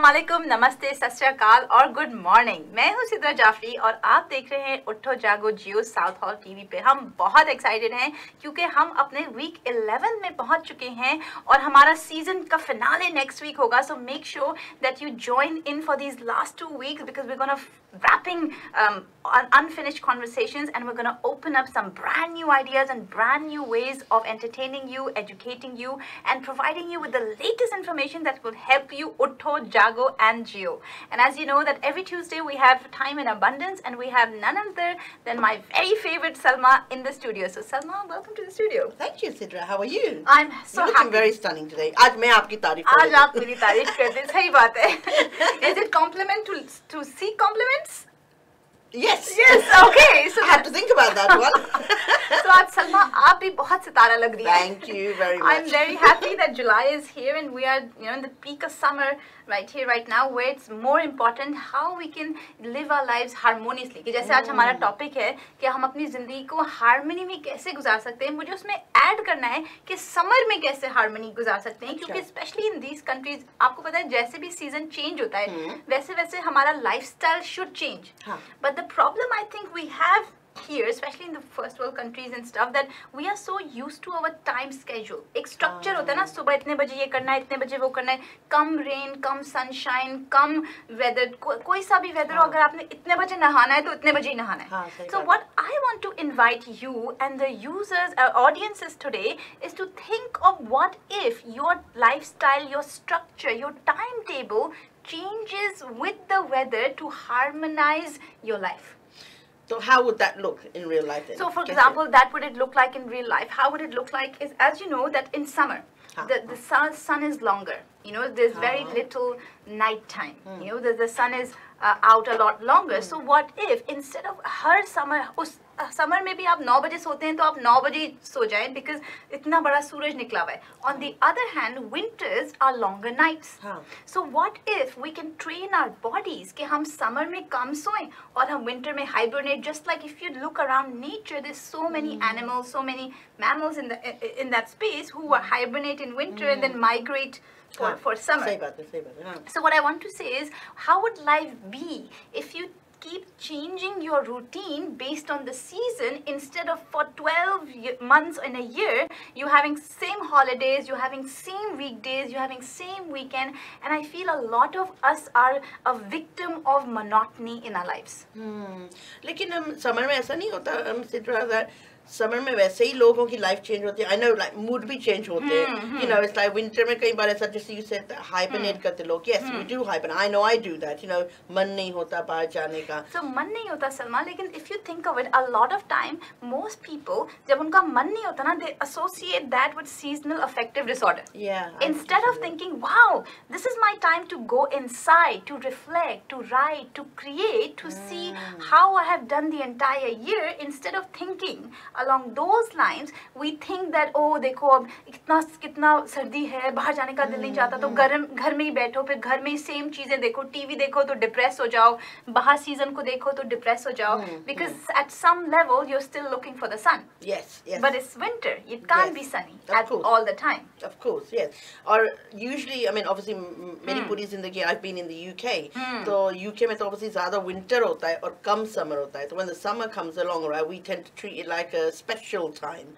अस्सलामुअलैकुम, नमस्ते, सत श्री अकाल और गुड मॉर्निंग। मैं हूँ सिद्रा जाफरी और आप देख रहे हैं उठो जागो जियो साउथ हॉल टीवी पे। हम बहुत एक्साइटेड हैं क्योंकि हम अपने वीक 11 में पहुंच चुके हैं और हमारा सीजन का फिनाले नेक्स्ट वीक होगा। So make sure that you join in for these last 2 weeks because we're gonna wrapping unfinished conversations and we're gonna open up some brand new ideas and brand new ways of entertaining you, educating you and providing you with the latest information that will help you UTHO, JAGO and JEEYO. And as you know that every Tuesday we have time in abundance and we have none other than my very favorite Salma in the studio. So Salma, welcome to the studio. Thank you, Sidra. How are you? I'm so You're looking happy. very stunning today. आज मैं आपकी तारीफ आज आप मेरी तारीफ करते हैं, सही बात है. Is it compliment to seek compliments? Yes. Yes. Okay. So I had to think about that one. So आज सलमा आप भी बहुत सितारा लग रही है. Thank you very much. I'm very happy that July is here and we are, in the peak of summer right here, right now, where it's more important how we can live our lives harmoniously. कि जैसे आज हमारा topic है कि हम अपनी जिंदगी को हार्मनी में कैसे गुजार सकते हैं. मुझे उसमें ऐड करना है कि समर में कैसे हार्मनी गुजार सकते हैं, क्योंकि स्पेशली इन दीज कंट्रीज आपको पता है जैसे भी सीजन चेंज होता है वैसे वैसे हमारा lifestyle should change. But the problem I think we have here, especially in the first world countries and stuff, that we are so used to our time schedule. एक structure होता है ना, सुबह इतने बजे ये करना है, इतने बजे वो करना है, कम rain, कम sunshine, कम weather, कोई सा भी weather हो, अगर आपने इतने बजे नहाना है तो इतने बजे ही नहाना है. So what I want to invite you and the users, audiences today, is to think of what if your lifestyle, your structure, your timetable changes with the weather to harmonize your life. So how would that look in real life then? So for example, that would it look like in real life? How would it look like is, as you know, that in summer, the sun is longer. There's very little night time. The sun is out a lot longer. So what if instead of her summer, उस summer में भी आप 9 बजे सोते हैं तो आप 9 बजे सो जाएं बिकॉज इतना बड़ा सूरज निकला हुआ है. On the other hand winters are longer nights. So what if we can train our bodies कि हम समर में कम सोएं और हम विंटर में hibernate. Just like if you look around nature, there so many animals, so many mammals in that space who hibernate in winter and then migrate for summer. सही बात है. So what I want to say is, how would life be if you keep changing your routine based on the season instead of for 12 months in a year you're having same holidays, you're having same weekdays, you're having same weekend, and I feel a lot of us are a victim of monotony in our lives. लेकिन हम summer में ऐसा नहीं होता. हम सिर्फ summer में वैसे ही लोगों की लाइफ चेंज होती है. आई नो लाइक मूड भी चेंज होते हैं. इट्स लाइक विंटर में कई बार ऐसा जैसे यू सेड हाइबरनेट करते लोग. Yes we do hibernate. I know I do that. मन नहीं होता बाहर जाने का. सो मन नहीं होता सलमा, लेकिन if you think of it, a lot of time most people जब उनका मन नहीं होता ना, they associate that with seasonal affective disorder. Instead of thinking wow this is my time to go inside, to reflect, to write, to create, to see how I have done the entire year, instead of thinking along those lines we think that oh देखो अब कितना सर्दी है, बाहर जाने का दिल नहीं चाहता तो घर में ही बैठो, फिर घर में ही सेम चीजें देखो, टीवी देखो तो डिप्रेस हो जाओ, बाहर सीजन को देखो तो डिप्रेस हो जाओ, because at some level you're still looking for the sun. Yes. But it's winter, it can't be sunny all the time. Of course, yes. Or usually, I mean, obviously मेरी पूरी जिंदगी I've been in the UK. तो UK में तो obviously ज़्यादा winter होता है और कम summer होता है. So when the summer comes along, right, we tend to treat it like a special time,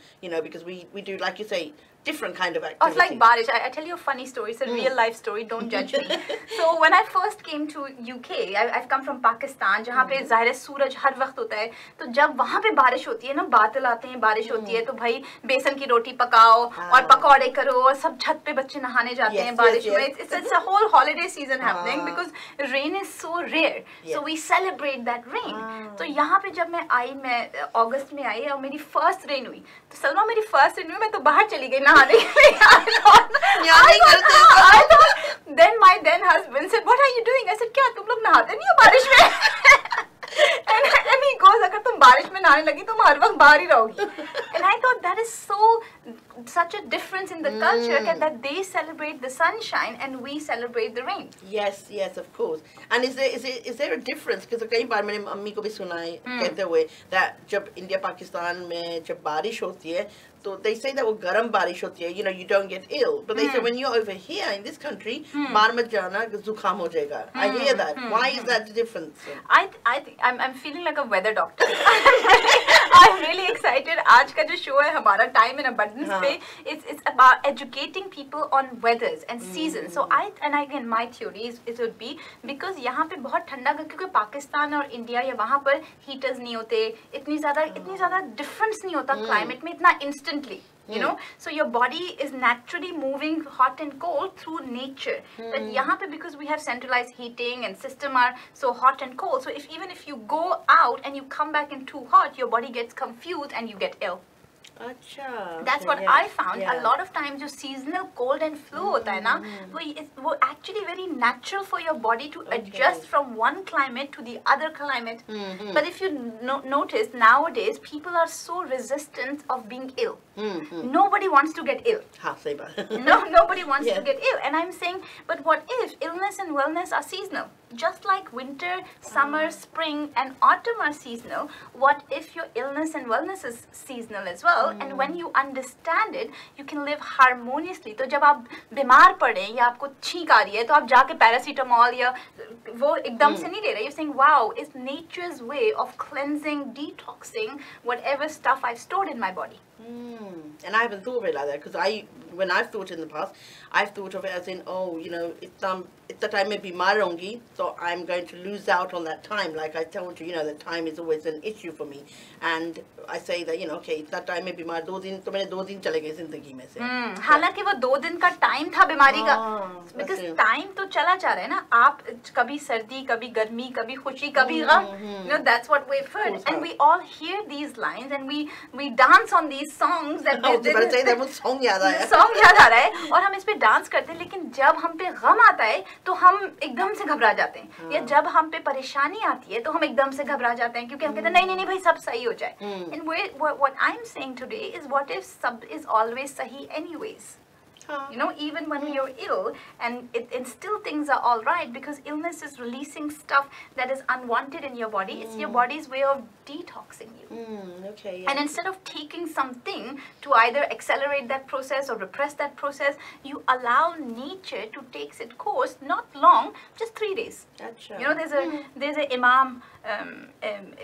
because we do, like you say, different kind of activity. It's like barish. I tell you a funny story. It's a real life story. Don't judge me. So when I first came to UK, I've come from Pakistan, जहाँ पे ज़ाहिर है सूरज हर वक्त होता है. तो जब वहाँ पे बारिश होती है ना, बादल आते हैं, बारिश होती है, तो भाई बेसन की रोटी पकाओ और पकौड़े करो और सब छत पे बच्चे नहाने जाते हैं बारिश में. It's a whole holiday season happening because rain is so rare. So we celebrate that rain. तो यहाँ पे जब मैं अगस्त में आई और मेरी फर्स्ट रेन हुई, तो सलमा मेरी फर्स्ट रेन हुई, मैं तो बाहर चली गई नहाने के लिए. I thought then my then husband said, what are you doing? I said, क्या तुम लोग नहाते नहीं हो बारिश में? and he goes, अगर तुम बारिश में नहाने लगी तुम हर वक्त बाहर ही रहोगी. And I thought that is such a difference in the culture that they celebrate the sunshine and we celebrate the rain. Yes, of course. And is there a difference? Because कई बार मैंने मम्मी को भी सुना है कहते हुए that जब India Pakistan में जब बारिश होती है तो they say that वो गर्म बारिश होती है, you know, you don't get ill. But they say when you're over here in this country, बाहर मत जाना, जुकाम हो जाएगा. I hear that. Why is that the difference? I think I'm feeling like a weather doctor. I'm really excited. आज का जो show है हमारा Time in Abundance पे, it's about educating people on weathers and seasons. So again my theory is it would be because यहाँ पे बहुत ठंडा, क्योंकि पाकिस्तान और इंडिया या वहाँ पर हीटर्स नहीं होते, इतनी ज़्यादा डिफरेंस नहीं होता क्लाइमेट में इतना instantly, you know, so your body is naturally moving hot and cold through nature. But यहाँ पे because we have centralized heating and system are so hot and cold, so even if you go out and you come back in too hot, your body gets confused and you get ill. अच्छा, That's what I found. A lot of times जो seasonal cold and flu होता है ना, वो actually very natural for your body to adjust from one climate to the other climate. But if you notice nowadays, people are so resistant of being ill. Nobody wants to get ill. हाँ सही बात. Nobody wants to get ill. And I'm saying, but what if illness and wellness are seasonal? Just like winter, summer, spring and autumn are seasonal, what if your illness and wellness is seasonal as well? And when you understand it, you can live harmoniously. तो जब आप बीमार पड़े या आपको छींक आ रही है, तो आप जाके पैरासीटामोल या वो एकदम से नहीं ले रहे. You're saying, wow, it's nature's way of cleansing, detoxing whatever stuff I've stored in my body. And I haven't thought of it like that, because when I've thought in the past, I've thought of it as in, oh, you know, it's the time मैं बीमार होंगी, so I'm going to lose out on that time. Like I told you, you know, that time is always an issue for me. And I say that, you know, okay, that time में बीमार 2 दिन, तो मैंने 2 दिन चले गए जिंदगी में से. हालांकि वो 2 दिन का टाइम था बीमारी का, because टाइम तो चला जा रहा है ना. आप कभी सर्दी, कभी गर्मी, कभी खुशी, कभी गम. You know, that's what we've heard. And we all hear these lines and we dance on these songs that song याद आया. Song याद आ रहा है और हम इस पे डांस करते हैं. लेकिन जब हम पे गम आता है तो हम एकदम से घबरा जाते हैं, या जब हम पे परेशानी आती है तो हम एकदम से घबरा जाते हैं, क्योंकि हम कहते हैं नहीं नहीं नहीं भाई सब सही हो जाए. And what I'm saying today is, what if sab is always sahi anyways? You know, even when you're ill and still things are all right, because illness is releasing stuff that is unwanted in your body. It's your body's way of detoxing you. Okay. And instead of taking something to either accelerate that process or repress that process, you allow nature to take its course. Not long, just 3 days. Gotcha. You know, there's a imam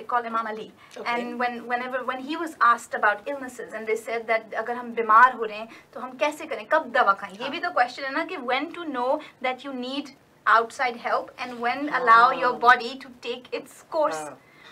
called Imam Ali, and when he was asked about illnesses, and they said that अगर हम बीमार हो रहे हैं तो हम कैसे करें, कब दवा खाएं. ये भी तो question है ना, कि when to know that you need outside help and when allow your body to take its course.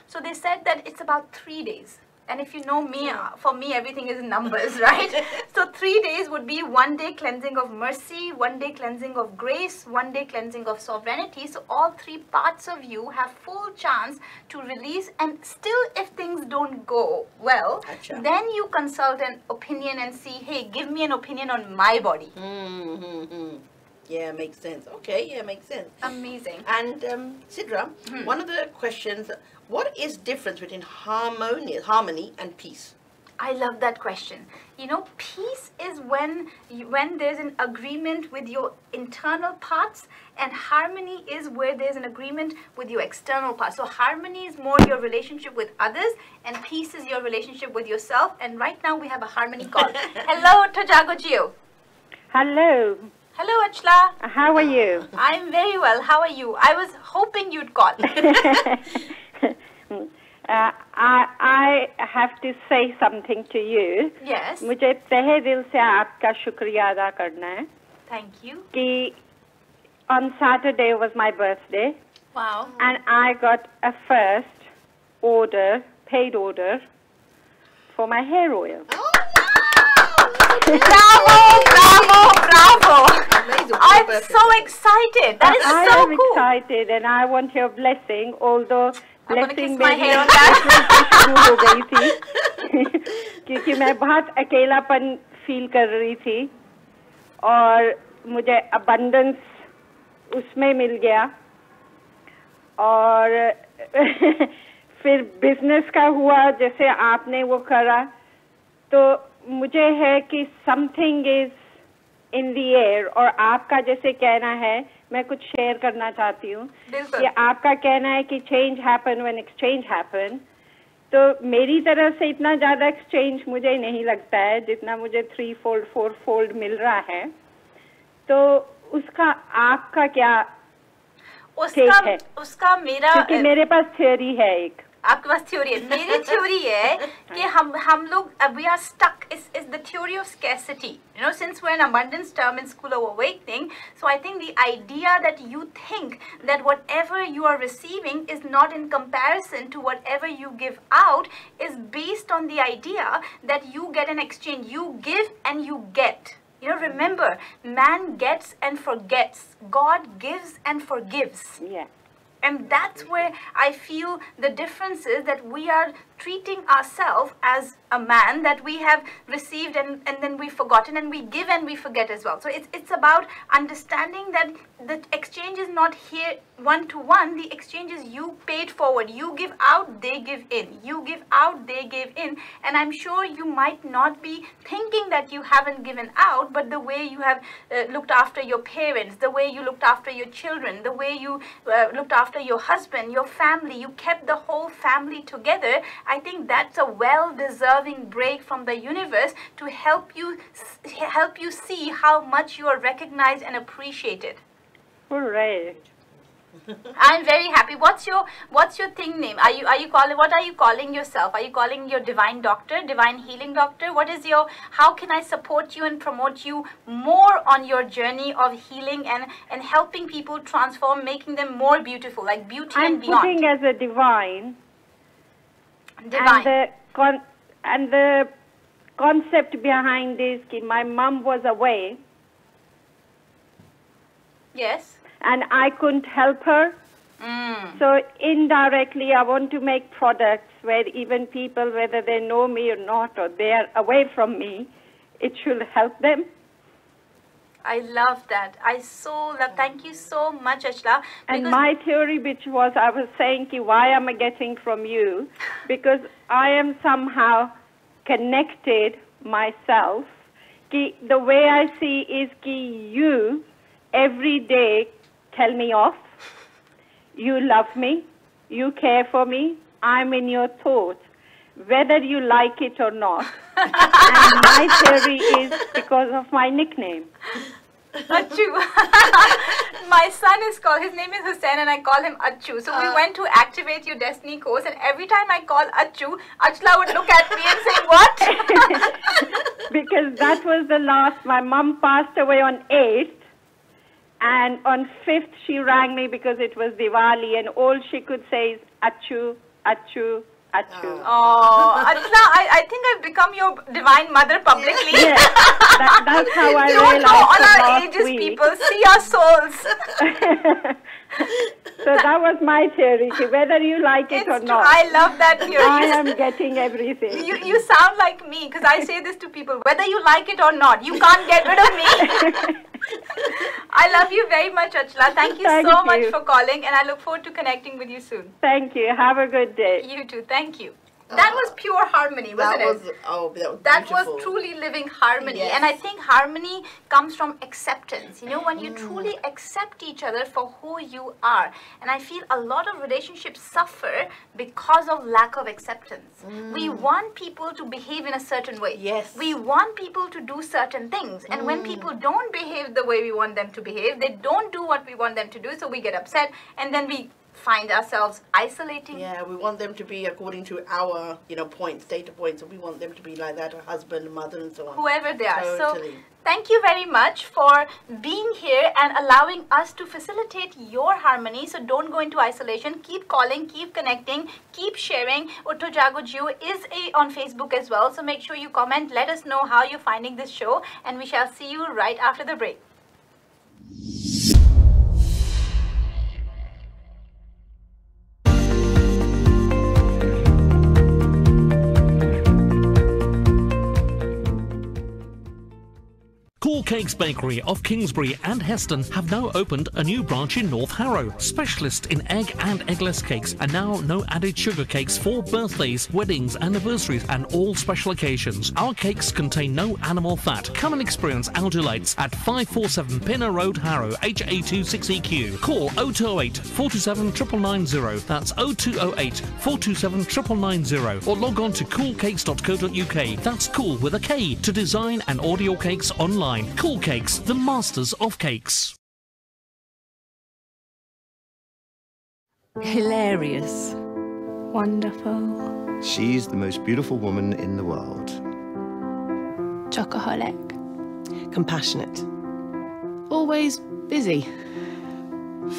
So they said that it's about 3 days. And if you know me, for me everything is numbers, right? So 3 days would be 1 day cleansing of mercy, 1 day cleansing of grace, 1 day cleansing of sovereignty. So all 3 parts of you have full chance to release. And still, if things don't go well, then you consult an opinion and see, hey, give me an opinion on my body. Yeah, makes sense. Okay, yeah, makes sense. Amazing. And Sidra, one of the questions, what is difference between harmony and peace? I love that question. You know, peace is when there's an agreement with your internal parts, and harmony is where there's an agreement with your external parts. So harmony is more your relationship with others, and peace is your relationship with yourself. And right now we have a harmony call. Hello to JAGO JEEYO. Hello. Hello, Achla. How are you? I'm very well. How are you? I was hoping you'd call. I have to say something to you. Yes. मुझे तहे दिल से आपका शुक्रिया अदा करना है. Thank you. कि on Saturday was my birthday. Wow. And I got a first order, paid order, for my hair oil. Oh, wow! Bravo! Amazing. I'm so excited. That is so cool. I am excited, and I want your blessing, although blessing my hair on that. शुरू हो गई थी क्योंकि मैं बहुत अकेलापन feel कर रही थी और मुझे abundance उसमें मिल गया और फिर बिजनेस का हुआ जैसे आपने वो करा तो मुझे है कि something is in the air और आपका जैसे कहना है मैं कुछ शेयर करना चाहती हूँ कि आपका कहना है कि change happen when exchange happen तो मेरी तरफ से इतना ज़्यादा एक्सचेंज मुझे नहीं लगता है जितना मुझे 3-4 फोल्ड मिल रहा है। तो उसका आपका क्या है? उसका मेरा, क्योंकि मेरे पास थ्योरी है एक। आपके पास थ्योरी है, मेरी थ्योरी है कि हम लोग we are stuck is the theory of scarcity, you know, since we're in abundance term in School of Awakening. So I think the idea that you think that whatever you are receiving is not in comparison to whatever you give out is based on the idea that you get an exchange, you give and you get. You know, remember, man gets and forgets, God gives and forgives. Yeah. And that's where I feel the difference is, that we are treating ourselves as a man that we have received and then we've forgotten, and we give and we forget as well. So it's about understanding that the exchange is not here one-to-one. The exchange is you paid forward. You give out, they give in. You give out, they give in. And I'm sure you might not be thinking that you haven't given out, but the way you have looked after your parents, the way you looked after your children, the way you looked after your husband, your family, you kept the whole family together. I think that's a well-deserving break from the universe to help you see how much you are recognized and appreciated. Hooray! I'm very happy. What's your thing name? What are you calling yourself? Are you calling your divine doctor, divine healing doctor? What is your, how can I support you and promote you more on your journey of healing and helping people transform, making them more beautiful, like beauty and beyond? I'm putting as a divine. Divine. And the concept behind this, my mom was away. Yes. And I couldn't help her. So indirectly, I want to make products where even people, whether they know me or not, or they are away from me, it should help them. I love that. I so love. Thank you so much, Achla. And my theory, which was, I was saying, why am I getting from you? Because I am somehow connected myself. The way I see is you every day tell me off. You love me. You care for me. I'm in your thoughts, whether you like it or not. And my theory is because of my nickname. Achu. My son is called, his name is Hussein and I call him Achu. So we went to activate your destiny course, and every time I call Achu, Achla would look at me and say, what? Because that was the last, my mom passed away on 8th. And on 5th, she rang me because it was Diwali, and all she could say is, Achu, Achu, Achu. Oh, Achla, I think I've become your divine mother publicly. Yes, that's how I don't realized know on our last ages, week. people, see our souls. So that was my theory, whether you like it or not. I love that theory. I am getting everything. You sound like me, because I say this to people, whether you like it or not, you can't get rid of me. I love you very much, Achla. Thank you so much for calling, and I look forward to connecting with you soon. Thank you. Have a good day. You too. Thank you. That was pure harmony, wasn't it? That was truly living harmony. Yes. And I think harmony comes from acceptance. You know, when you truly accept each other for who you are. And I feel a lot of relationships suffer because of lack of acceptance. We want people to behave in a certain way. Yes. We want people to do certain things. And when people don't behave the way we want them to behave, they don't do what we want them to do, so we get upset, and then we find ourselves isolating. Yeah, we want them to be according to our, points, data points, and we want them to be like that, a husband, mother, and so on. Whoever they are. Totally. So thank you very much for being here and allowing us to facilitate your harmony. So don't go into isolation. Keep calling, keep connecting, keep sharing. UTHO JAGO JEEYO is on Facebook as well. So make sure you comment. Let us know how you're finding this show, and we shall see you right after the break. Call Cakes Bakery of Kingsbury and Heston have now opened a new branch in North Harrow. Specialist in egg and eggless cakes, and now no added sugar cakes for birthdays, weddings, anniversaries and all special occasions. Our cakes contain no animal fat. Come and experience our delights at 547 Pinner Road, Harrow, HA26EQ. Call 0208 427 990. That's 0208 427 990. Or log on to coolcakes.co.uk. That's cool with a K, to design and order your cakes online. Cool Cakes, the masters of cakes. Hilarious. Wonderful. She's the most beautiful woman in the world. Chocoholic. Compassionate. Always busy.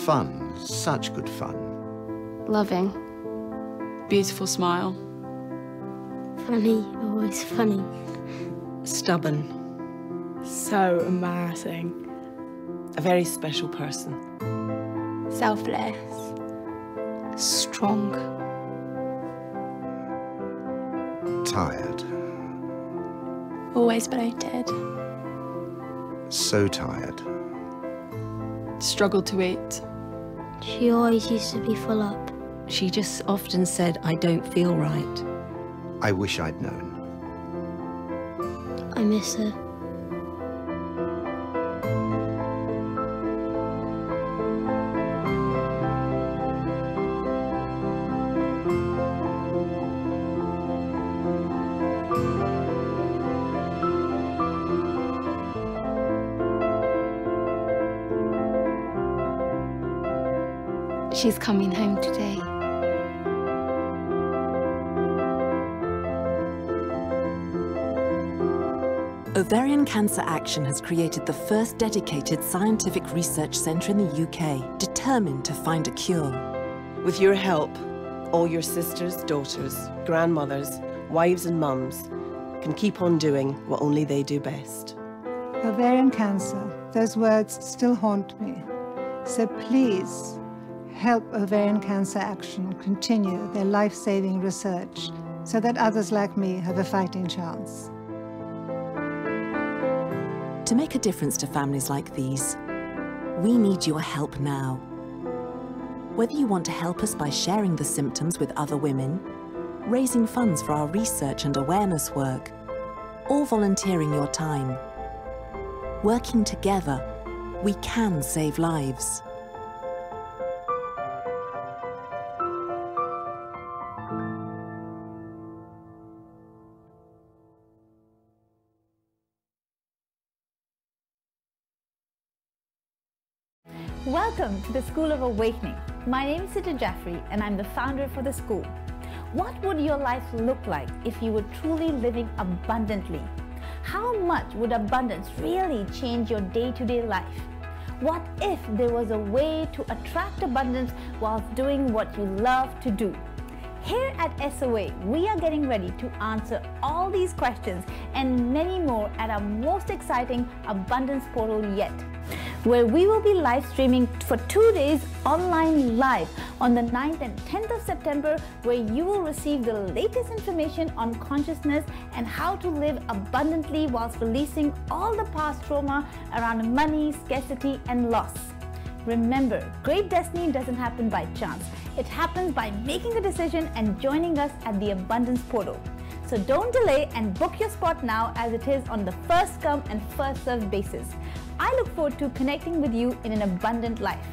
Fun, such good fun. Loving. Beautiful smile. Funny. Always funny. Stubborn. So embarrassing. A very special person. Selfless. Strong. Tired. Always bloated. So tired. Struggled to eat. She always used to be full up. She just often said, I don't feel right. I wish I'd known. I miss her. She's coming home today. Ovarian Cancer Action has created the first dedicated scientific research centre in the UK, determined to find a cure. With your help, all your sisters, daughters, grandmothers, wives and mums can keep on doing what only they do best. Ovarian cancer, those words still haunt me. So please, help Ovarian Cancer Action continue their life-saving research so that others like me have a fighting chance. To make a difference to families like these, we need your help now. Whether you want to help us by sharing the symptoms with other women, raising funds for our research and awareness work, or volunteering your time, working together, we can save lives. Welcome to the School of Awakening. My name is Sidra Jafri and I'm the founder for the school. What would your life look like if you were truly living abundantly? How much would abundance really change your day-to-day life? What if there was a way to attract abundance whilst doing what you love to do? Here at SOA, we are getting ready to answer all these questions and many more at our most exciting abundance portal yet, where we will be live streaming for 2 days online live on the 9th and 10th of September, where you will receive the latest information on consciousness and how to live abundantly whilst releasing all the past trauma around money, scarcity and loss. Remember, great destiny doesn't happen by chance. It happens by making a decision and joining us at the Abundance Portal. So don't delay and book your spot now, as it is on the first come and first served basis. I look forward to connecting with you in an abundant life.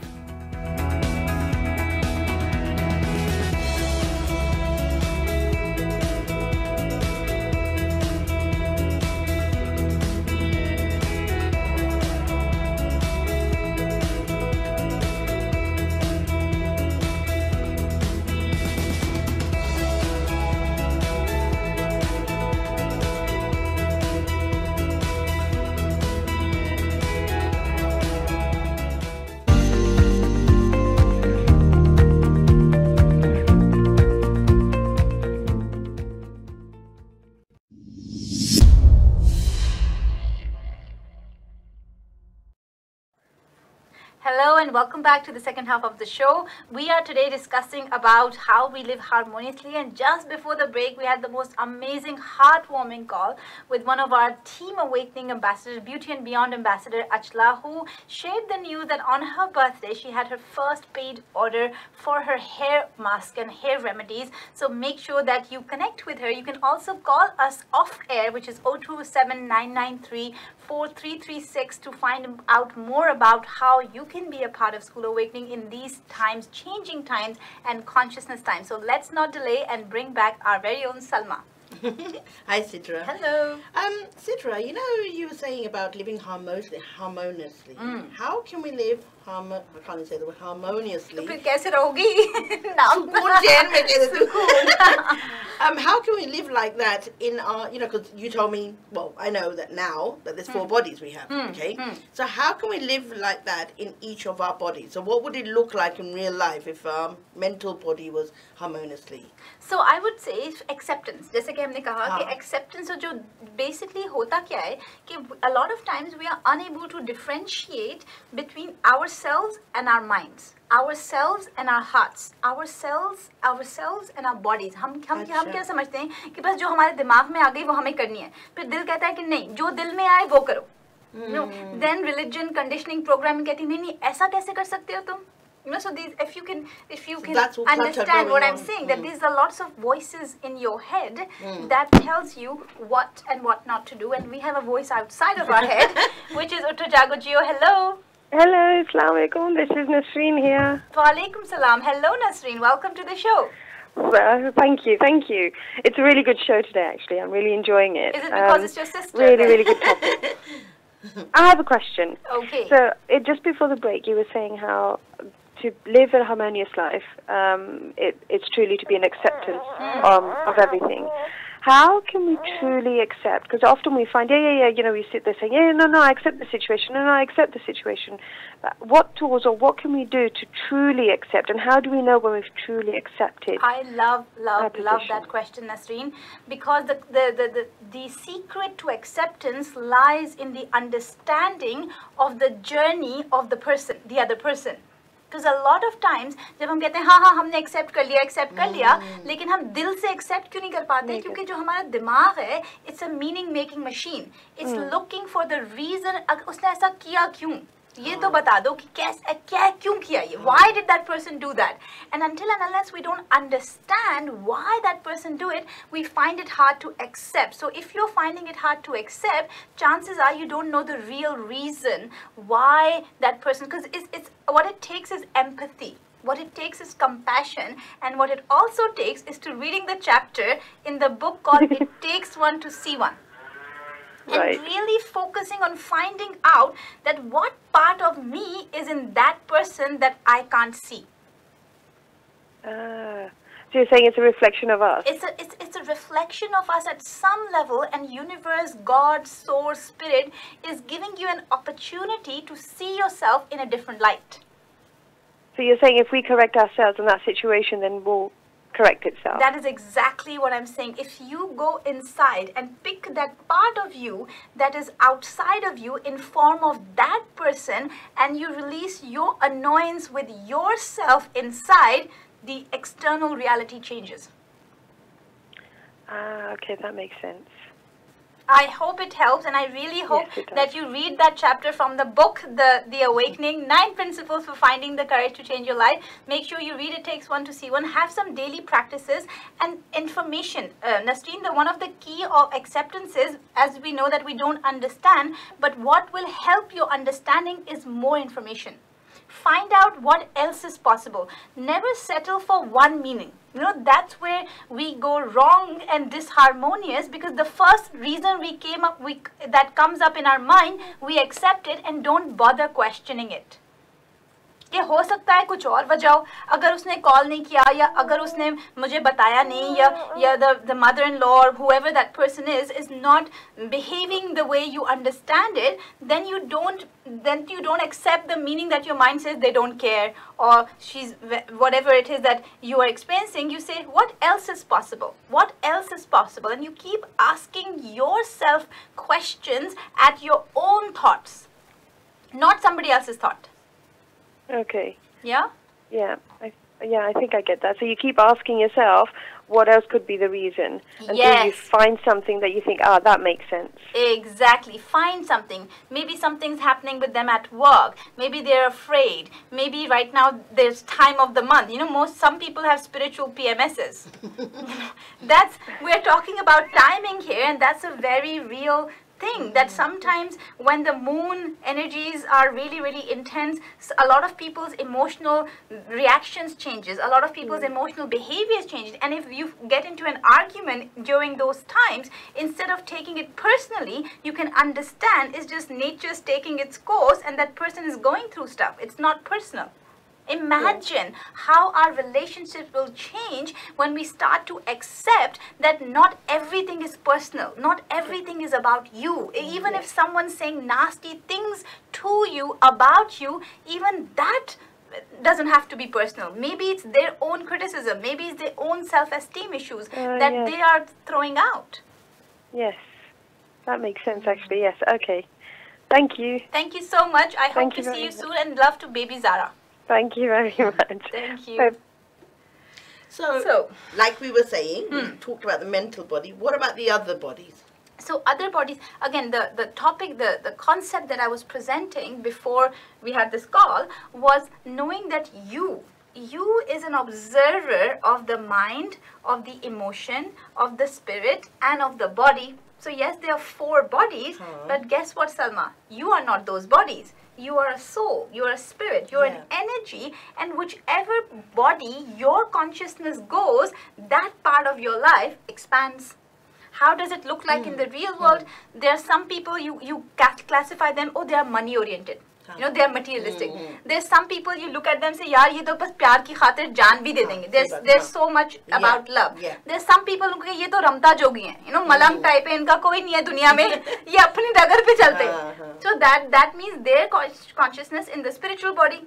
welcome back to the second half of the show. We are today discussing about how we live harmoniously, and just before the break we had the most amazing heartwarming call with one of our Team Awakening ambassadors, Beauty and Beyond ambassador Achla, who shared the news that on her birthday she had her first paid order for her hair mask and hair remedies. So make sure that you connect with her. You can also call us off air, which is 027-993-4336, to find out more about how you can be a part of School Awakening in these times, changing times and consciousness times. So let's not delay and bring back our very own Salma. Hi, Sidra. Hello. Sidra, you know, you were saying about living harmoniously. How can we live I can't say the word harmoniously. How can we live like that in our, you know, because you told me, well, I know that now that there's 4 bodies we have, okay? So how can we live like that in each of our bodies? So what would it look like in real life if our mental body was harmoniously? So I would say acceptance. जैसे कि हमने कहा कि acceptance जो basically होता क्या है कि a lot of times we are unable to differentiate between ourselves and our minds, ourselves and our hearts, ourselves and our bodies. हम क्या समझते हैं कि बस जो हमारे दिमाग में आ गई वो हमें करनी है, फिर दिल कहता है कि नहीं, जो दिल में आए वो करो. No, then religion, conditioning, programming कहती नहीं नहीं ऐसा कैसे कर सकते हो तुम? You know, so these, if you can understand what I'm saying, that these are lots of voices in your head that tells you what and what not to do, and we have a voice outside of our head, which is UTHO JAGO JEEYO. Hello. Hello, Assalamu alaikum. This is Nasreen here. Wa alaikum salam. Hello, Nasreen. Welcome to the show. Well, thank you. It's a really good show today, actually. I'm really enjoying it. Is it because it's your sister? Really good topic. I have a question. Okay. So, just before the break, you were saying how to live a harmonious life, it's truly to be an acceptance of everything. How can we truly accept? Because often we find, you know, we sit there saying, no, I accept the situation, I accept the situation. What tools or what can we do to truly accept, and how do we know when we've truly accepted? I love that question, Nasreen, because the secret to acceptance lies in the understanding of the journey of the person, the other person. Because a lot of times जब हम कहते हैं हाँ हमने accept कर लिया, लेकिन हम दिल से accept क्यों नहीं कर पाते? क्योंकि जो हमारा दिमाग है, it's a meaning making machine. It's looking for the reason. उसने ऐसा किया क्यों? ये तो बता दो कि क्या क्यों किया ये? Why did that person do that? And until and unless we don't understand why that person do it, we find it hard to accept. So if you're finding it hard to accept, chances are you don't know the real reason why that person, because it's what it takes is empathy. What it takes is compassion, and what it also takes is to reading the chapter in the book called It Takes One to See One. And really focusing on finding out that what part of me is in that person that I can't see. So you're saying it's a reflection of us? It's a reflection of us at some level, and universe, God, source, spirit is giving you an opportunity to see yourself in a different light. So you're saying if we correct ourselves in that situation, then we'll correct itself. That is exactly what I'm saying. If you go inside and pick that part of you that is outside of you in form of that person, and you release your annoyance with yourself inside, the external reality changes. Okay, that makes sense. I hope it helps, and I really hope that you read that chapter from the book, The Awakening, 9 Principles for Finding the Courage to Change Your Life. Make sure you read It Takes One to See One. Have some daily practices and information. Nasreen, one of the key of acceptance is, as we know, that we don't understand, but what will help your understanding is more information. Find out what else is possible. Never settle for one meaning. You know, that's where we go wrong and disharmonious, because the first reason that comes up in our mind, we accept it and don't bother questioning it. कि हो सकता है कुछ और वजह हो, अगर उसने कॉल नहीं किया, या अगर उसने मुझे बताया नहीं, या the mother-in-law or whoever that person is not behaving the way you understand it, then you don't accept the meaning that your mind says they don't care, or she's whatever it is that you are experiencing. You say, what else is possible? What else is possible? And you keep asking yourself questions at your own thoughts, not somebody else's thought. Okay. Yeah? Yeah. I think I get that. So you keep asking yourself, what else could be the reason? Until you find something that you think, that makes sense. Exactly. Find something. Maybe something's happening with them at work. Maybe they're afraid. Maybe right now there's time of the month. You know, some people have spiritual PMSs. We're talking about timing here, and that's a very real thing, that sometimes when the moon energies are really, really intense, a lot of people's emotional reactions changes, a lot of people's emotional behaviors changes, and if you get into an argument during those times, instead of taking it personally, you can understand it's just nature's taking its course and that person is going through stuff. It's not personal. Imagine how our relationships will change when we start to accept that not everything is personal, not everything is about you. Even if someone's saying nasty things to you, about you, even that doesn't have to be personal. Maybe it's their own criticism, maybe it's their own self-esteem issues that they are throwing out. Yes, that makes sense actually, yes. Okay, thank you. Thank you so much. I hope to see you soon, and love to baby Zara. Thank you very much. Thank you. So, like we were saying, we talked about the mental body. What about the other bodies? So other bodies, again, the topic, the concept that I was presenting before we had this call was knowing that you is an observer of the mind, of the emotion, of the spirit, and of the body. So yes, there are 4 bodies, but guess what, Salma? You are not those bodies. You are a soul, you are a spirit, you are an energy, and whichever body your consciousness goes, that part of your life expands. How does it look like in the real world? There are some people, you classify them, they are money oriented. You know, they are materialistic. There's some people you look at them and say, yaar, ye to bas pyar ki khatir jaan bhi de denge. There's so much about love. There's some people who say, ye to ramta jogi hain. You know, malang type hai, inka koi nahi hai duniya mein. Ye apni dagar pe chalte hain. So that means their consciousness in the spiritual body.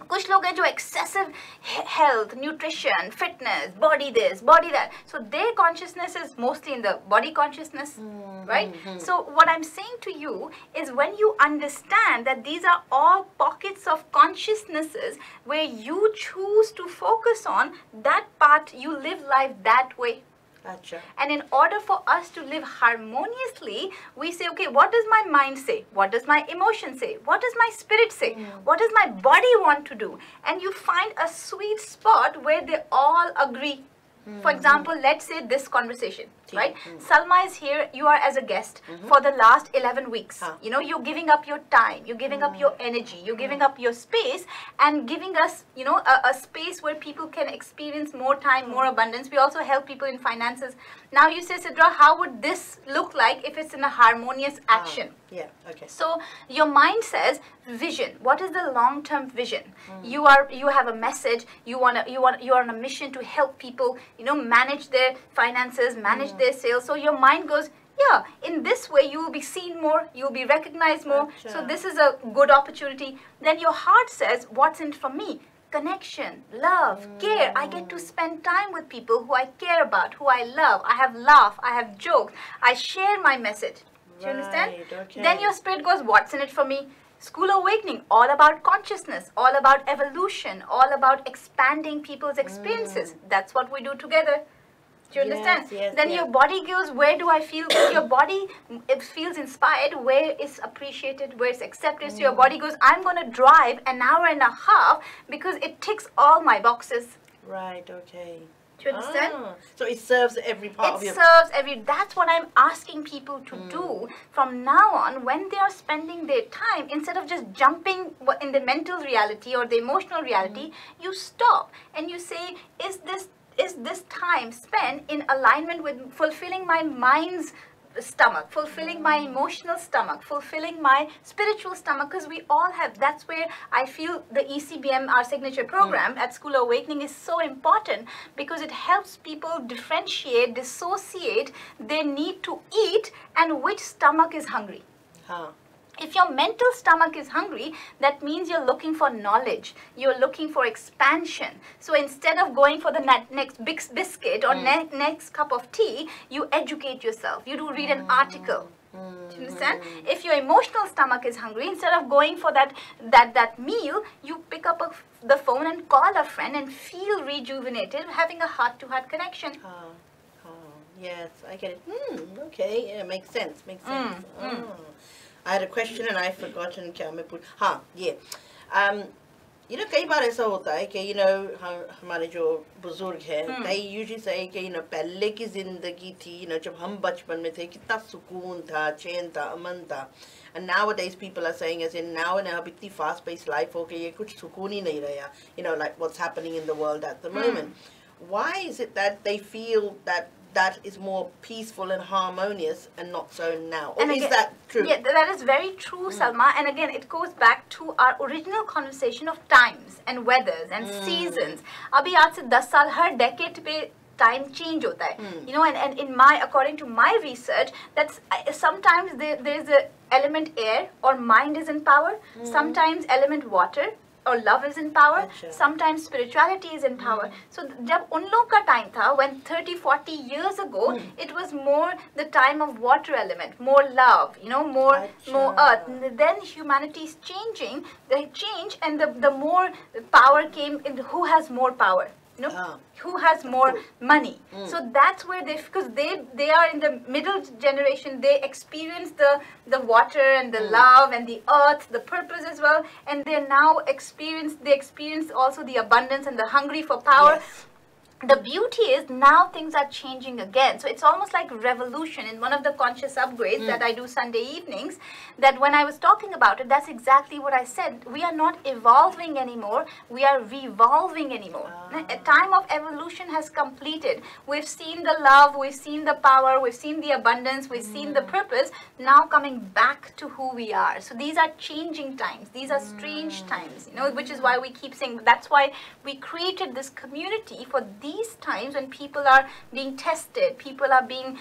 कुछ लोग हैं जो excessive health, nutrition, fitness, body this, body that. So their consciousness is mostly in the body consciousness, right? So what I'm saying to you is when you understand that these are all pockets of consciousnesses where you choose to focus on that part, you live life that way. Gotcha. And in order for us to live harmoniously, we say, okay, what does my mind say? What does my emotion say? What does my spirit say? What does my body want to do? And you find a sweet spot where they all agree. For example, let's say this conversation, right? Salma is here, you are as a guest for the last 11 weeks. You know, you're giving up your time, you're giving up your energy, you're giving up your space and giving us, you know, a space where people can experience more time, more abundance. We also help people in finances. Now you say, Sidra, how would this look like if it's in a harmonious action? Yeah, okay. So your mind says vision. What is the long-term vision? You have a message. You're on a mission to help people, you know, manage their finances, manage their sales. So your mind goes, yeah, in this way you will be seen more, you will be recognized more. So this is a good opportunity. Then your heart says, what's in it for me? Connection, love, care. I get to spend time with people who I care about, who I love. I have laugh, I have jokes. I share my message. Do you understand? Okay. Then your spirit goes, what's in it for me? School Awakening, all about consciousness, all about evolution, all about expanding people's experiences. That's what we do together. Do you understand? Then your body goes, where do I feel? Your body, it feels inspired, where it's appreciated, where it's accepted. So your body goes, I'm going to drive an hour and a half because it ticks all my boxes. Right, okay. Do you understand? So it serves every part of your... It serves every... That's what I'm asking people to do from now on when they are spending their time. Instead of just jumping in the mental reality or the emotional reality, you stop and you say, is this time spent in alignment with fulfilling my mind's stomach, fulfilling my emotional stomach, fulfilling my spiritual stomach, because we all have. That's where I feel the ECBM, our signature program at School Awakening, is so important, because it helps people differentiate, dissociate their need to eat and which stomach is hungry. If your mental stomach is hungry, that means you're looking for knowledge. You're looking for expansion. So instead of going for the next big biscuit or next cup of tea, you educate yourself. You do read an article. Do you understand? If your emotional stomach is hungry, instead of going for that meal, you pick up the phone and call a friend and feel rejuvenated, having a heart-to-heart connection. Yes, I get it. Okay, yeah, makes sense. I had a question and I've forgotten. You know, कई बार ऐसा होता है कि हमारे जो बुजुर्ग हैं, they usually say कि पहले की जिंदगी थी, जब हम बचपन में थे, कितना सुकून था, चैन था, अमन था. And nowadays people are saying, as in now and now, इतनी fast-paced life हो कि ये कुछ सुकून ही नहीं रहा. Like what's happening in the world at the moment. Why is it that they feel that is more peaceful and harmonious and not so now? Or is that true? Yeah, that is very true, Salma. And again, it goes back to our original conversation of times and weathers and seasons. Abhi aaj se 10 saal har decade pe time change hota hai. And in according to my research, that's sometimes there is a element air or mind is in power. Sometimes element water or love is in power. Sometimes spirituality is in power. So jab un log ka time tha, when 30-40 years ago, it was more the time of water element, more love, more earth. Then humanity is changing. They change, and the more power came in. Who has more power? Who has more money? So that's where because they are in the middle generation. They experience the water and the love and the earth, the purpose as well, and they now experience also the abundance and the hungry for power. The beauty is now things are changing again. So it's almost like revolution in one of the conscious upgrades that I do Sunday evenings, that when I was talking about it, that's exactly what I said. We are not evolving anymore. We are revolving anymore. A time of evolution has completed. We've seen the love, we've seen the power, we've seen the abundance, we've seen the purpose, now coming back to who we are. So these are changing times. These are strange times, which is why we keep saying, that's why we created this community for these times when people are being tested, people are being,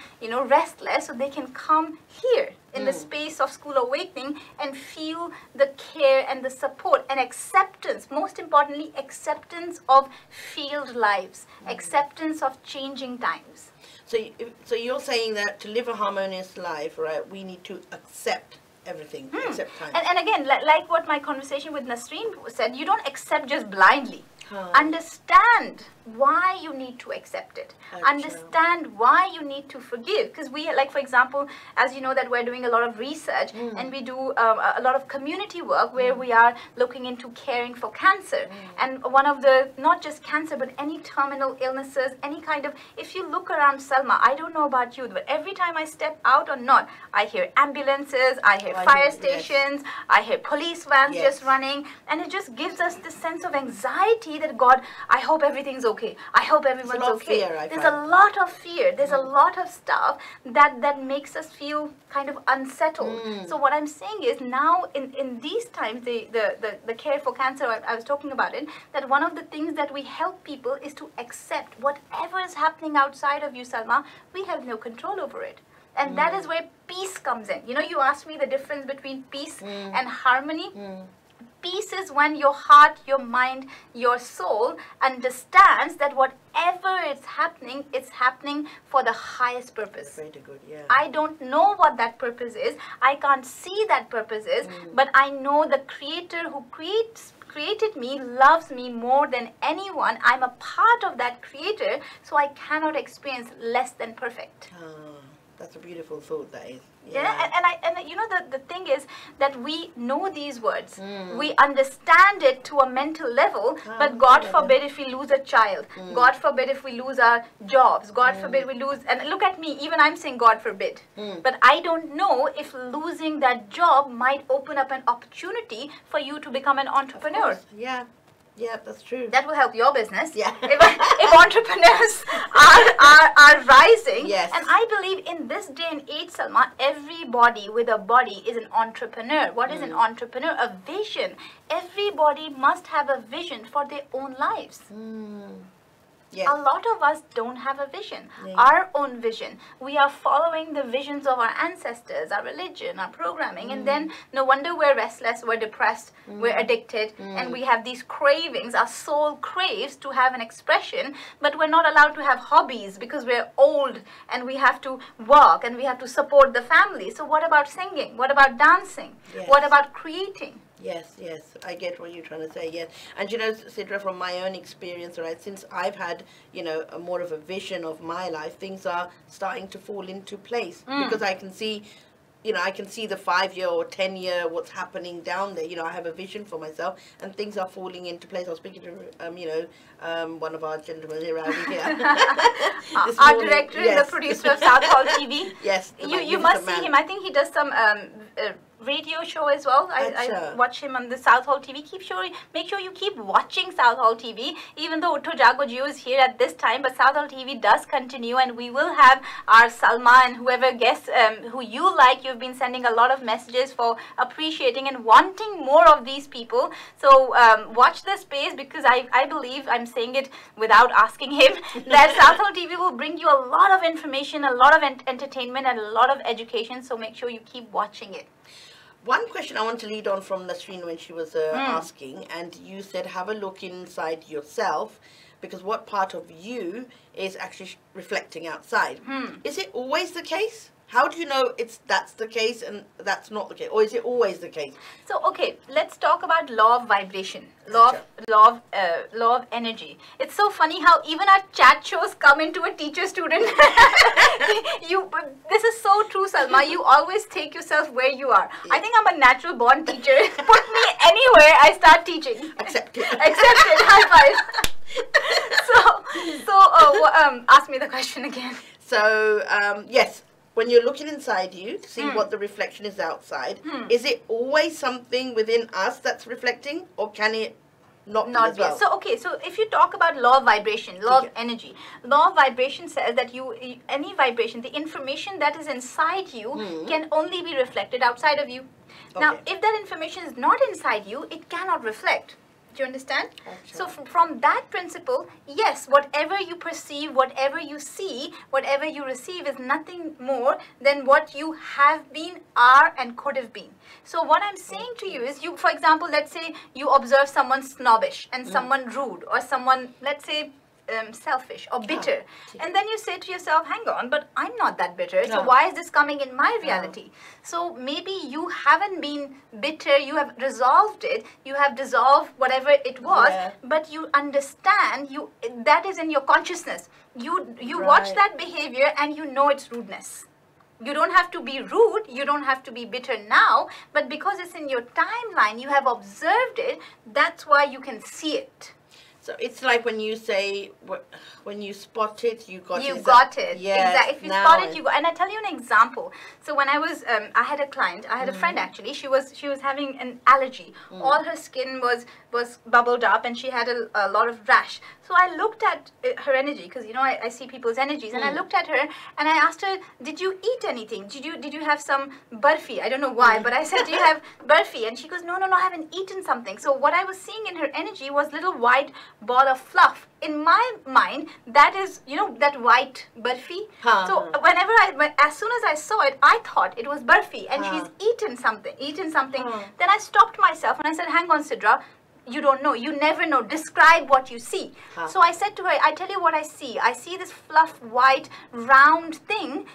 restless, so they can come here in the space of School Awakening and feel the care and the support and acceptance, most importantly, acceptance of failed lives, acceptance of changing times. So you're saying that to live a harmonious life, right, we need to accept everything, accept time. And again, like what my conversation with Nasreen said, you don't accept just blindly. Understand why you need to accept it. Understand why you need to forgive. Because we, like for example, as you know that we're doing a lot of research and we do a lot of community work where we are looking into caring for cancer. And one of the, not just cancer, but any terminal illnesses, any kind of, if you look around Salma, I don't know about you, but every time I step out or not, I hear ambulances, I hear fire stations, I hear police vans just running, and it just gives us this sense of anxiety that God, I hope everything's okay. I hope everyone's okay. There's a lot of fear. There's a lot of stuff that makes us feel kind of unsettled. So what I'm saying is now in these times, the care for cancer, I was talking about it, that one of the things that we help people is to accept whatever is happening outside of you, Salma, we have no control over it. And that is where peace comes in. You asked me the difference between peace and harmony. Peace is when your heart, your mind, your soul understands that whatever is happening, it's happening for the highest purpose. Very good, yeah. I don't know what that purpose is. I can't see that purpose is, but I know the Creator who created me loves me more than anyone. I'm a part of that Creator, so I cannot experience less than perfect. That's a beautiful thought, that is. Yeah, and the thing is that we know these words. We understand it to a mental level, but God forbid if we lose a child. God forbid if we lose our jobs. God forbid we lose, and look at me, even I'm saying God forbid. But I don't know if losing that job might open up an opportunity for you to become an entrepreneur. Yeah, that's true. That will help your business. Yeah. If entrepreneurs are rising. Yes. And I believe in this day and age, Salma, everybody with a body is an entrepreneur. What is an entrepreneur? A vision. Everybody must have a vision for their own lives. Yes. A lot of us don't have a vision, Yeah. our own vision. We are following the visions of our ancestors, our religion, our programming, and then no wonder we're restless, we're depressed, we're addicted, and we have these cravings. Our soul craves to have an expression, but we're not allowed to have hobbies because we're old and we have to work and we have to support the family. So what about singing? What about dancing? Yes. What about creating? Yes, yes, I get what you're trying to say, yes. And you know, Sidra, from my own experience, right, since I've had, you know, more of a vision of my life, things are starting to fall into place because I can see, you know, I can see the 5-year or 10-year what's happening down there. You know, I have a vision for myself and things are falling into place. I was speaking to, you know, one of our gentlemen here over here. Our director and the producer of Southall TV. Yes. You must see him. I think he does some radio show as well. I watch him on the Southall TV. Make sure you keep watching Southall TV, even though UTHO JAGO JEEYO is here at this time, but Southall TV does continue, and we will have our Salma and whoever guests who you like. You've been sending a lot of messages for appreciating and wanting more of these people. So watch the space, because I believe, I'm saying it without asking him, that Southall TV will bring you a lot of information, a lot of entertainment, and a lot of education. So make sure you keep watching it. One question I want to lead on from Nasreen when she was asking, and you said have a look inside yourself, because what part of you is actually reflecting outside? Is it always the case? How do you know that's the case and that's not the case, or is it always the case? So okay, let's talk about law of vibration, law of energy. It's so funny how even our chat shows come into a teacher-student. This is so true, Salma. You always take yourself where you are. I think I'm a natural born teacher. Put me anywhere, I start teaching. Accepted. Accepted. High five. So ask me the question again. So yes. When you're looking inside you to see what the reflection is outside, is it always something within us that's reflecting, or can it not be as well? So okay, so if you talk about law of vibration, law of energy, law of vibration says that any vibration, the information that is inside you can only be reflected outside of you. Now, if that information is not inside you, it cannot reflect. Do you understand? So from that principle, yes, whatever you perceive, whatever you see, whatever you receive is nothing more than what you have been, are, and could have been. So what I'm saying to you is, for example, let's say you observe someone snobbish and someone rude, or someone, let's say, selfish or bitter, and then you say to yourself, hang on, but I'm not that bitter, so why is this coming in my reality? So maybe you haven't been bitter, you have resolved it, you have dissolved whatever it was, but you understand that is in your consciousness. You watch that behavior and you know it's rudeness. You don't have to be rude, you don't have to be bitter now, but because it's in your timeline, you have observed it, that's why you can see it. So it's like when you say, when you spot it, you got it. You got it. Yes, exactly. If you spot it, you got. And I tell you an example. So when I was, I had a client, I had a friend actually. She was having an allergy. All her skin was bubbled up, and she had a lot of rash. So I looked at her energy, because you know I see people's energies, and I looked at her and I asked her, did you eat anything? Did you have some burfi? I don't know why, but I said, do you have burfi? And she goes, no, I haven't eaten something. So what I was seeing in her energy was little white ball of fluff. In my mind, that is, you know, that white burfi. So whenever as soon as I saw it, I thought it was burfi, and she's eaten something. Then I stopped myself and I said, hang on, Sidra, you don't know, you never know, describe what you see. So I said to her, I tell you what I see this fluff white round thing,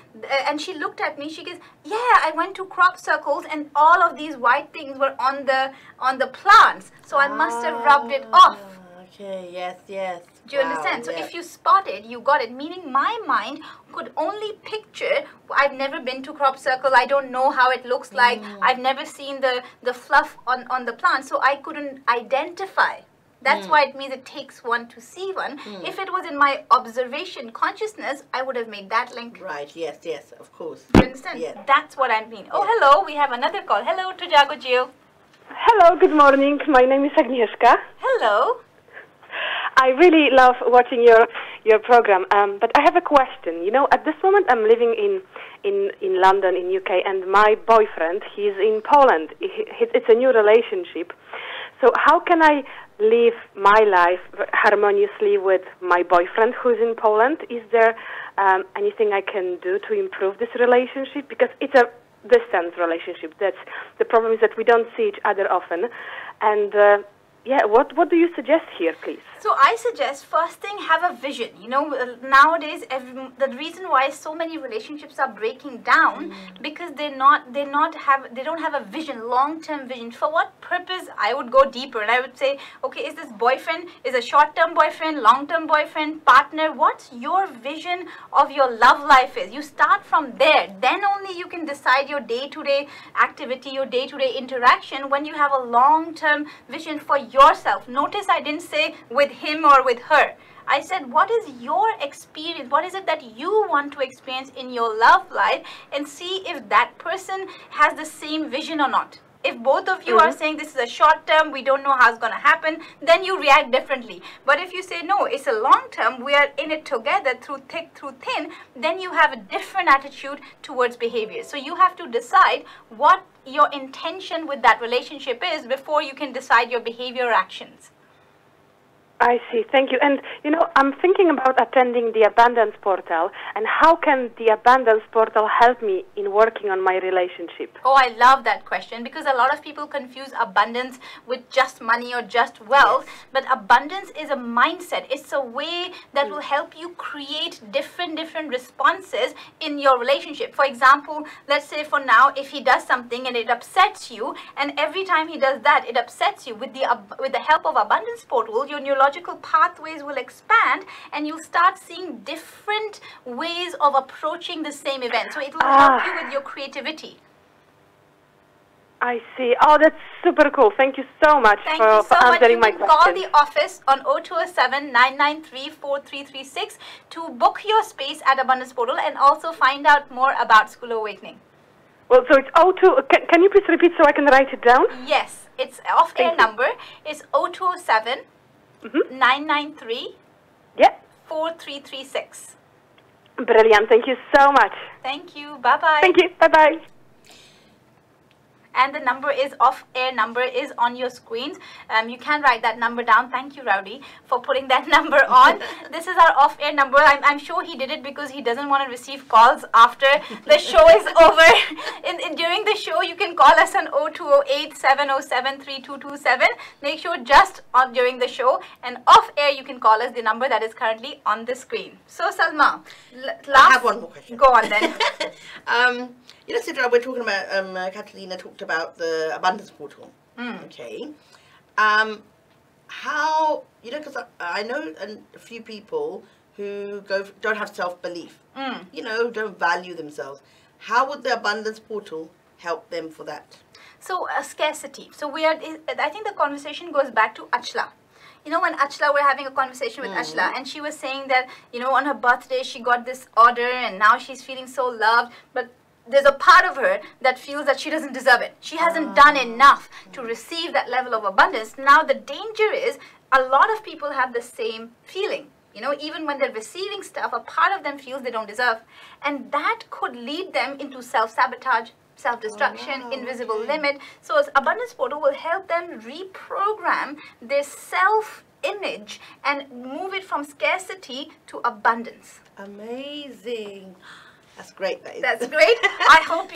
and she looked at me, she goes, yeah, I went to crop circles and all of these white things were on the plants, so I must have rubbed it off. Okay, yes. Do you understand? So if you spot it, you got it. Meaning my mind could only picture, I've never been to crop circle, I don't know how it looks like, I've never seen the fluff on the plant, so I couldn't identify. That's why it means it takes one to see one. If it was in my observation consciousness, I would have made that link. Right, yes, of course. Do you understand? Yeah. That's what I mean. Oh, hello, we have another call. Hello to JAGO JEEYO. Hello, good morning. My name is Agnieszka. Hello. I really love watching your program, but I have a question. You know, at this moment I'm living in London, in UK, and my boyfriend, he's in Poland. It's a new relationship. So how can I live my life harmoniously with my boyfriend who's in Poland. Is there anything I can do to improve this relationship? Because it's a distance relationship. That's the problem, is that we don't see each other often. And yeah, what do you suggest here, please? So I suggest, first thing, have a vision. You know, nowadays the reason why so many relationships are breaking down because they don't have a vision, long-term vision. For what purpose? I would go deeper and I would say, okay, is this boyfriend, is a short-term boyfriend, long-term boyfriend, partner? What's your vision of your love life is? You start from there. Then only you can decide your day-to-day activity, your day-to-day interaction when you have a long-term vision for yourself. Notice I didn't say with him or with her. I said, what is your experience? What is it that you want to experience in your love life, and see if that person has the same vision or not. If both of you are saying this is a short term, we don't know how it's going to happen, then you react differently. But if you say, no, it's a long term, we are in it together through thick, through thin, then you have a different attitude towards behavior. So you have to decide what your intention with that relationship is before you can decide your behavior or actions. I see. Thank you. And, you know, I'm thinking about attending the Abundance Portal, and how can the Abundance Portal help me in working on my relationship? Oh, I love that question, because a lot of people confuse abundance with just money or just wealth. Yes. But abundance is a mindset. It's a way that will help you create different responses in your relationship. For example, let's say for now, if he does something and it upsets you, and every time he does that, it upsets you, with the help of Abundance Portal, your neurological pathways will expand and you'll start seeing different ways of approaching the same event. So it will help you with your creativity. I see. Oh, that's super cool. Thank you so much for answering my question. You can call the office on 0207-993-4336 to book your space at Abundance Portal and also find out more about School of Awakening. Well, so it's 02. Can you please repeat so I can write it down? Yes, it's off-air number. It's 0207 993 4336. Brilliant. Thank you so much. Thank you. Bye-bye. Thank you. Bye-bye. And the number is off-air number is on your screens. You can write that number down. Thank you, Rowdy, for putting that number on. This is our off-air number. I'm sure he did it because he doesn't want to receive calls after the show is over. During the show, you can call us on 0208-707-3227. Make sure just during the show, and off-air you can call us the number that is currently on the screen. So, Salma, I have one more question. Go on then. You know, Sidra, we're talking about, Catalina talked about the Abundance Portal. Okay. How, you know, because I know a few people who don't have self-belief, you know, don't value themselves. How would the Abundance Portal help them for that? So, scarcity. So, I think the conversation goes back to Achla. You know, when Achla, we're having a conversation with Achla, and she was saying that, you know, on her birthday, she got this order, and now she's feeling so loved, but there's a part of her that feels that she doesn't deserve it. She hasn't done enough to receive that level of abundance. Now, the danger is a lot of people have the same feeling. You know, even when they're receiving stuff, a part of them feels they don't deserve. And that could lead them into self-sabotage, self-destruction, invisible limit. So, Abundance Portal will help them reprogram their self-image and move it from scarcity to abundance. Amazing. That's great. That's great. I hope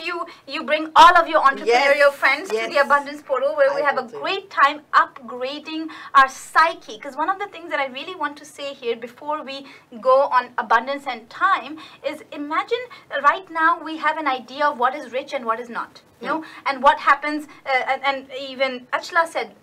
you bring all of your entrepreneurial friends to the Abundance Portal, where we have a great time upgrading our psyche. Because one of the things that I really want to say here before we go on abundance and time is, imagine right now we have an idea of what is rich and what is not. You know, and what happens, and even Achla said,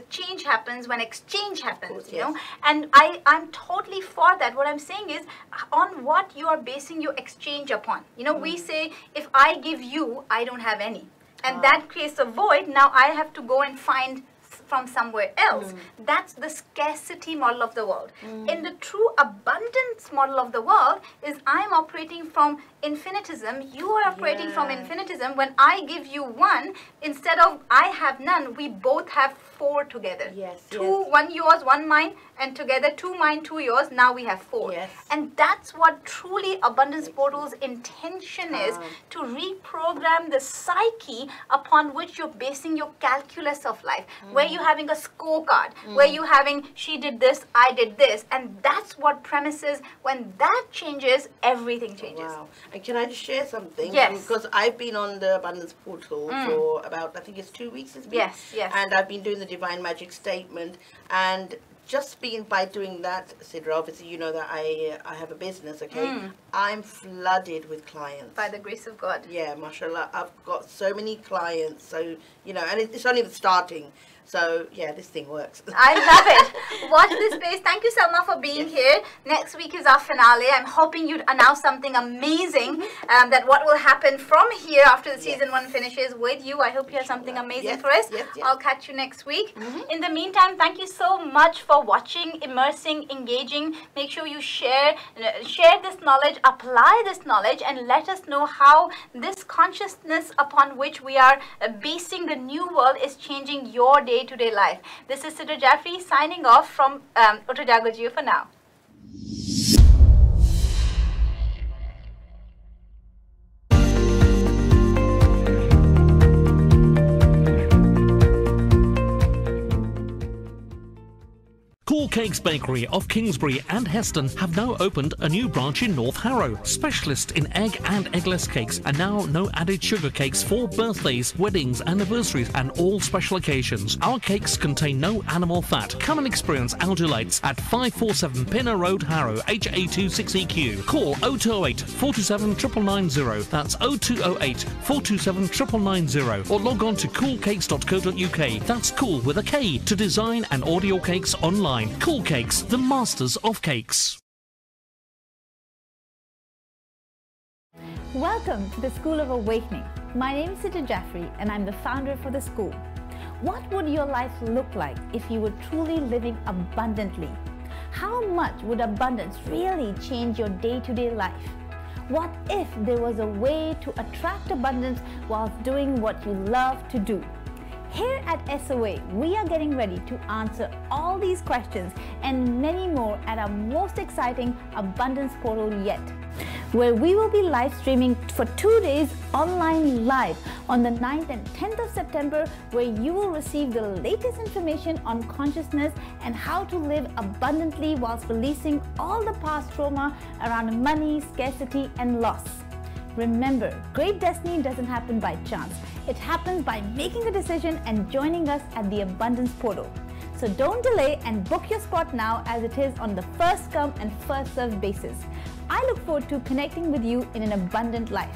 change happens when exchange happens, you know, and I'm totally for that. What I'm saying is, on what you are basing your exchange upon. You know, we say, if I give you, I don't have any. And that creates a void. Now I have to go and find from somewhere else. That's the scarcity model of the world. In the true abundance business model of the world is I'm operating from infinitism, you are operating from infinitism. When I give you one, instead of I have none, we both have 4 together. Two, one yours, one mine, and together 2 mine, 2 yours. Now we have 4. And that's what truly Abundance Portal's intention is, to reprogram the psyche upon which you're basing your calculus of life, where you're having a scorecard, where you're having she did this, I did this, and that's what premises. When that changes, everything changes. Wow. And can I just share something? Yes. Because I've been on the Abundance Portal for about, I think it's 2 weeks. Yes. And I've been doing the Divine Magic Statement, and just by doing that, Sidra, obviously you know that I have a business, okay? I'm flooded with clients. By the grace of God. Yeah, mashallah. I've got so many clients, so, you know, and it's only the starting. So, yeah, this thing works. I love it. Watch this space. Thank you, Salma, for being here. Next week is our finale. I'm hoping you'd announce something amazing, that what will happen from here after the season 1 finishes with you. I hope you have something amazing for us. I'll catch you next week. In the meantime, thank you so much for watching, immersing, engaging. Make sure you share this knowledge, apply this knowledge, and let us know how this consciousness upon which we are basing the new world is changing your day-to-day life. This is Sidra Jafri signing off from UTHO JAGO JEEYO for now. Cool Cakes Bakery of Kingsbury and Heston have now opened a new branch in North Harrow. Specialist in egg and eggless cakes, and now no added sugar cakes for birthdays, weddings, anniversaries, and all special occasions. Our cakes contain no animal fat. Come and experience our delights at 547 Pinner Road, Harrow, HA26EQ. Call 0208 427 990. That's 0208 427 990. Or log on to coolcakes.co.uk. That's cool with a K, to design and order your cakes online. Cool Cakes, the masters of cakes. Welcome to the School of Awakening. My name is Sidra Jafri and I'm the founder for the school. What would your life look like if you were truly living abundantly? How much would abundance really change your day-to-day life? What if there was a way to attract abundance whilst doing what you love to do? Here at SOA, we are getting ready to answer all these questions and many more at our most exciting Abundance Portal yet, where we will be live streaming for 2 days online live on the 9th and 10th of September, where you will receive the latest information on consciousness and how to live abundantly whilst releasing all the past trauma around money, scarcity, and loss. Remember, great destiny doesn't happen by chance. It happens by making a decision and joining us at the Abundance Portal. So don't delay and book your spot now, as it is on the first come and first served basis. I look forward to connecting with you in an abundant life.